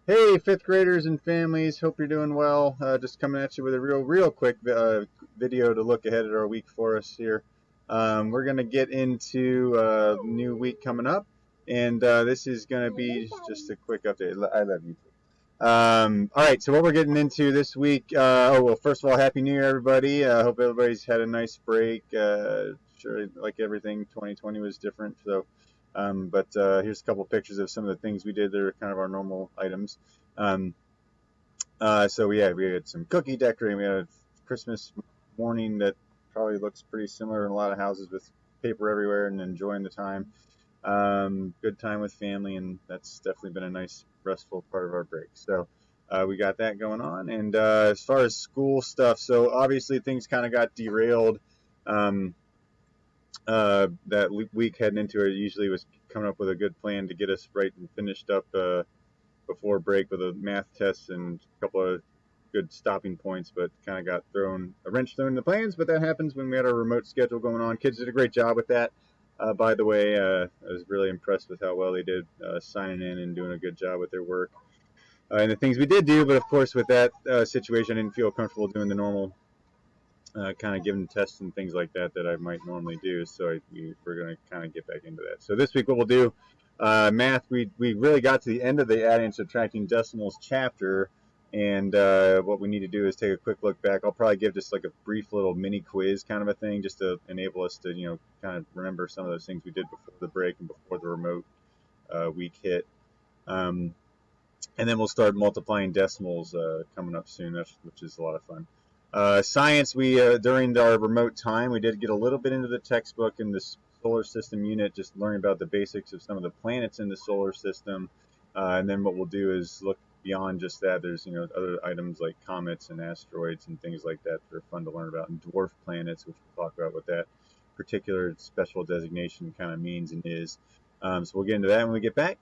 Hey, fifth graders and families. Hope you're doing well. Just coming at you with a real quick video to look ahead at our week for us here. We're going to get into a new week coming up, and this is going to be just a quick update. I love you. All right, so what we're getting into this week. Well, first of all, Happy New Year, everybody. Hope everybody's had a nice break. Sure, like everything, 2020 was different. So, but here's a couple pictures of some of the things we did that are kind of our normal items. Um, so yeah, we had some cookie decorating. We had a Christmas morning that probably looks pretty similar in a lot of houses with paper everywhere and enjoying the time. Good time with family, and that's definitely been a nice, restful part of our break. So we got that going on. And as far as school stuff, so obviously things kind of got derailed. Um, that week heading into it, usually was coming up with a good plan to get us right and finished up before break with a math test and a couple of good stopping points, but kind of got a wrench thrown in the plans. But that happens when we had our remote schedule going on. Kids did a great job with that. By the way, I was really impressed with how well they did signing in and doing a good job with their work and the things we did do. But of course, with that situation, I didn't feel comfortable doing the normal kind of giving tests and things like that I might normally do. So we're going to kind of get back into that. So this week, what we'll do, math, we really got to the end of the adding and subtracting decimals chapter. And what we need to do is take a quick look back. I'll probably give just like a brief little mini quiz kind of a thing just to enable us to, kind of remember some of those things we did before the break and before the remote week hit. Um, and then we'll start multiplying decimals coming up soon, which is a lot of fun. Science, we during our remote time, we did get a little bit into the textbook in the solar system unit, just learning about the basics of some of the planets in the solar system. And then what we'll do is look beyond just that. There's other items like comets and asteroids and things like that that are fun to learn about, and dwarf planets, which we'll talk about what that particular special designation kind of means and is. So we'll get into that when we get back.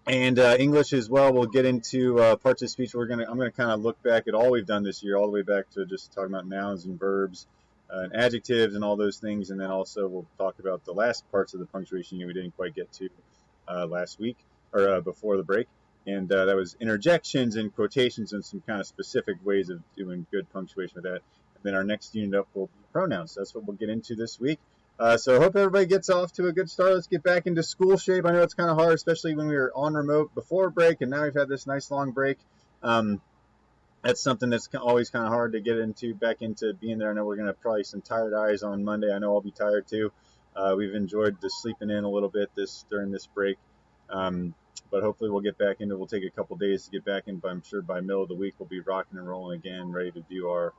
And English as well. We'll get into parts of speech. I'm gonna kind of look back at all we've done this year, all the way back to just talking about nouns and verbs and adjectives and all those things. And then also we'll talk about the last parts of the punctuation we didn't quite get to last week or before the break. And that was interjections and quotations and some kind of specific ways of doing good punctuation with that. And then our next unit up will be pronouns. So that's what we'll get into this week. So I hope everybody gets off to a good start. Let's get back into school shape. I know it's kind of hard, especially when we were on remote before break, and now we've had this nice long break. That's something that's always kind of hard to get back into being there. I know we're going to have probably some tired eyes on Monday. I know I'll be tired too. We've enjoyed the sleeping in a little bit during this break. But hopefully we'll get back into it. We'll take a couple days to get back in, but I'm sure by middle of the week we'll be rocking and rolling again, ready to do our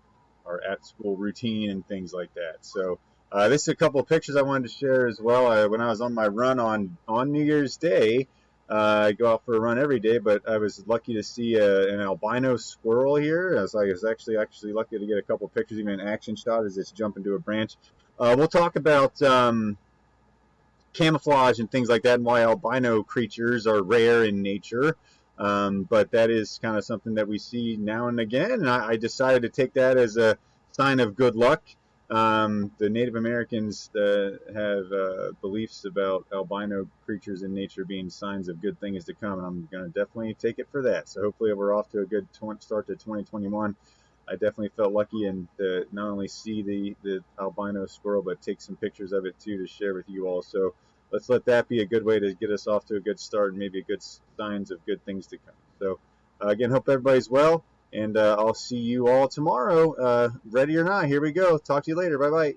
at-school routine and things like that. So this is a couple of pictures I wanted to share as well. When I was on my run on New Year's Day, I go out for a run every day, but I was lucky to see an albino squirrel here. I was actually lucky to get a couple of pictures, even an action shot as it's jumping to a branch. We'll talk about camouflage and things like that, and why albino creatures are rare in nature. But that is kind of something that we see now and again, and I decided to take that as a sign of good luck. The Native Americans have beliefs about albino creatures in nature being signs of good things to come, and I'm going to definitely take it for that. So hopefully we're off to a good start to 2021. I definitely felt lucky and not only see the albino squirrel, but take some pictures of it too to share with you all. So let's let that be a good way to get us off to a good start and maybe good signs of good things to come. So again, hope everybody's well, and I'll see you all tomorrow. Ready or not, here we go. Talk to you later. Bye bye.